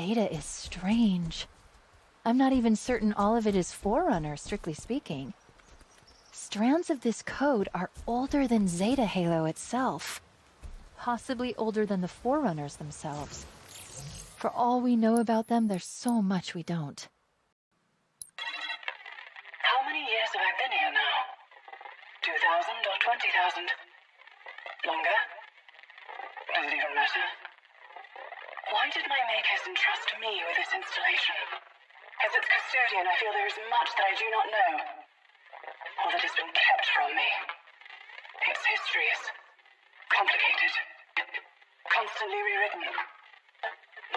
data is strange. I'm not even certain all of it is Forerunner, strictly speaking. Strands of this code are older than Zeta Halo itself. Possibly older than the Forerunners themselves. For all we know about them, there's so much we don't. How many years have I been here now? 2,000 or 20,000? Longer? Does it even matter? Why did my makers entrust me with this installation? As its custodian, I feel there is much that I do not know, or that has been kept from me. Its history is complicated, constantly rewritten.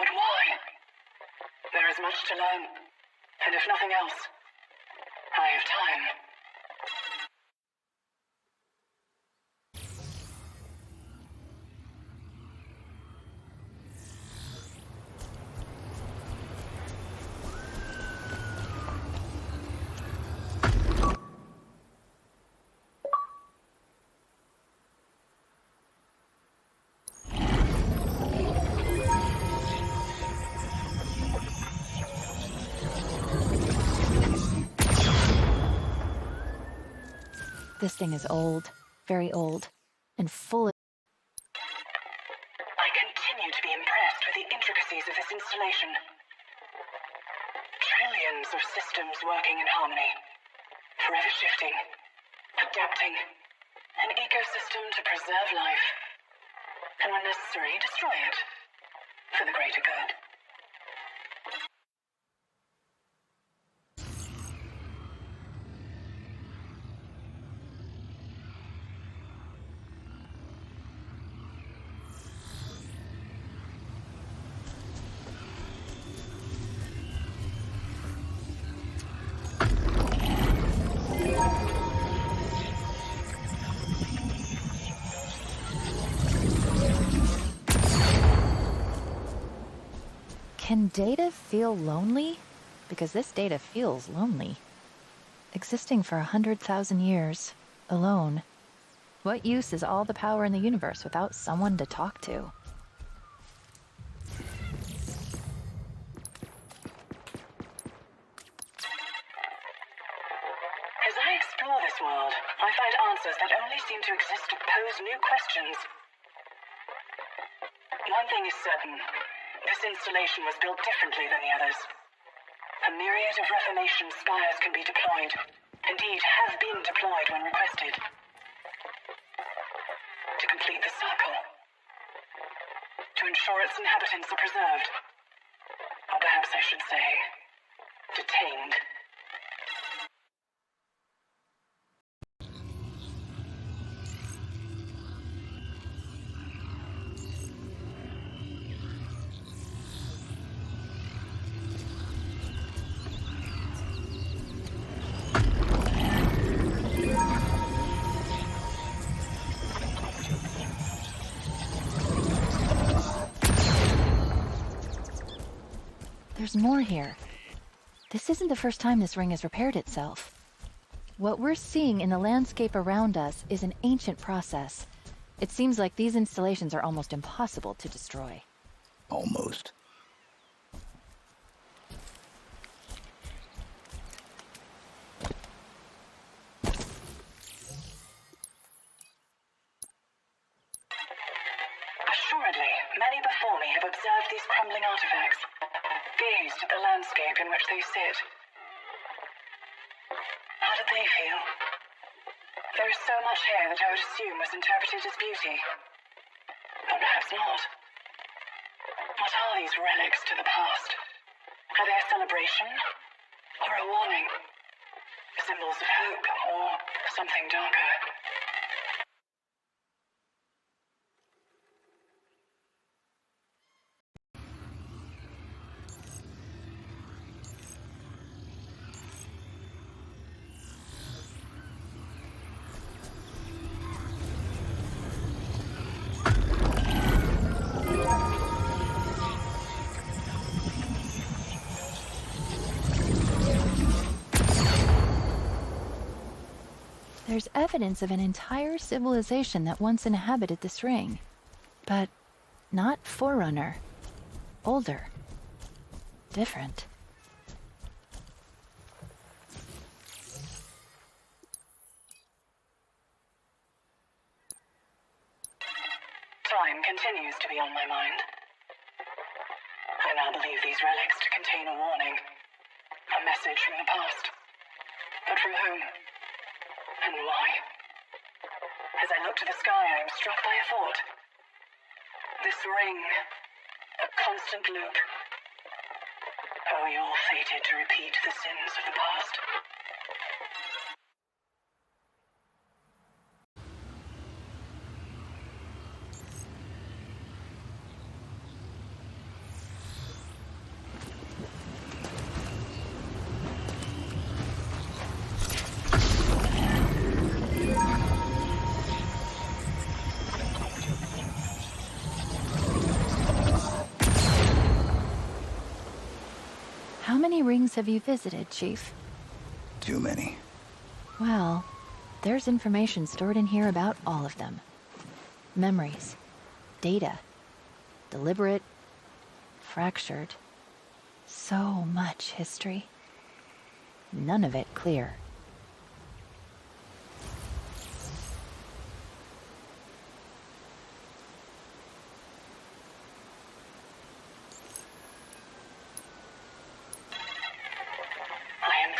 But why? There is much to learn, and if nothing else, I have time. This thing is old, very old, and full of... I continue to be impressed with the intricacies of this installation. Trillions of systems working in harmony, forever shifting, adapting, an ecosystem to preserve life, and when necessary, destroy it, for the greater good. Can data feel lonely? Because this data feels lonely. Existing for 100,000 years, alone. What use is all the power in the universe without someone to talk to? As I explore this world, I find answers that only seem to exist to pose new questions. One thing is certain. This installation was built differently than the others. A myriad of Reformation spires can be deployed. Indeed, have been deployed when requested. To complete the circle. To ensure its inhabitants are preserved. Or perhaps I should say, detained. There's more here. This isn't the first time this ring has repaired itself. What we're seeing in the landscape around us is an ancient process. It seems like these installations are almost impossible to destroy. Almost. Assuredly, many before me have observed these crumbling artifacts, gazed at the landscape in which they sit. How did they feel? There is so much here that I would assume was interpreted as beauty. But perhaps not. What are these relics to the past? Are they a celebration? Or a warning? Symbols of hope, or something darker? There's evidence of an entire civilization that once inhabited this ring. But not Forerunner. Older. different. Time continues to be on my mind. I now believe these relics to contain a warning. A message from the past. But from whom? And why? As I look to the sky, I am struck by a thought. This ring, a constant loop. Are we all fated to repeat the sins of the past? How many rings have you visited, Chief? Too many. Well, there's information stored in here about all of them. Memories, data, deliberate, fractured. So much history. None of it clear.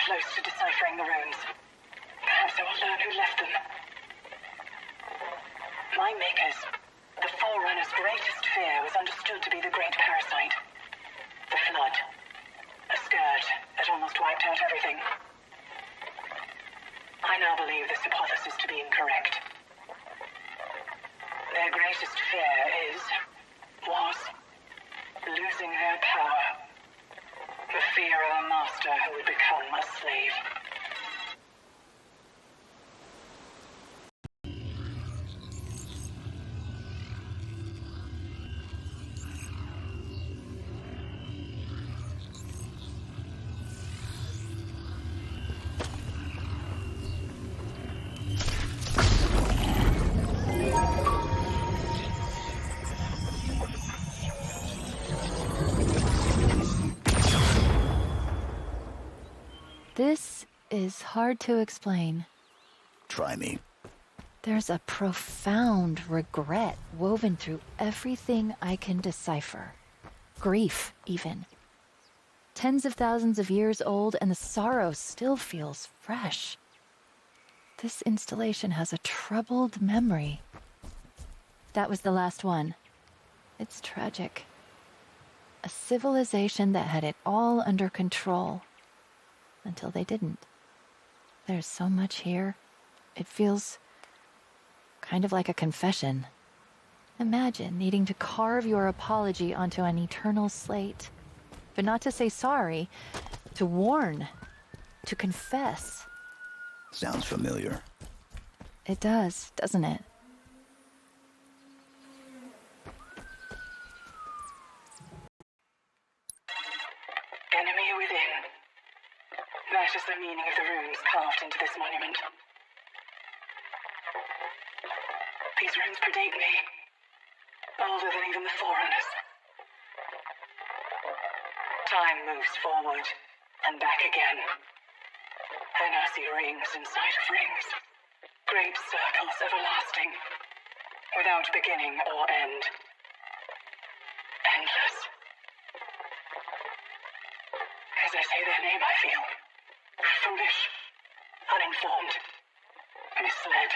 Close to deciphering the runes. Perhaps I will learn who left them. My makers, the Forerunner's greatest fear was understood to be the great parasite. The Flood. A scourge that almost wiped out everything. I now believe this hypothesis to be incorrect. Their greatest fear was losing their power. The fear of a master who would become a slave. This is hard to explain. Try me. There's a profound regret woven through everything I can decipher. Grief, even. Tens of thousands of years old, and the sorrow still feels fresh. This installation has a troubled memory. That was the last one. It's tragic. A civilization that had it all under control. Until they didn't. There's so much here. It feels kind of like a confession. Imagine needing to carve your apology onto an eternal slate. But not to say sorry, to warn, to confess. Sounds familiar. It does, doesn't it? Enemy within. That is the meaning of the runes carved into this monument. These runes predate me. Older than even the Forerunners. Time moves forward and back again. I now see rings inside of rings. Great circles everlasting. Without beginning or end. Endless. As I say their name, I feel foolish, uninformed, misled.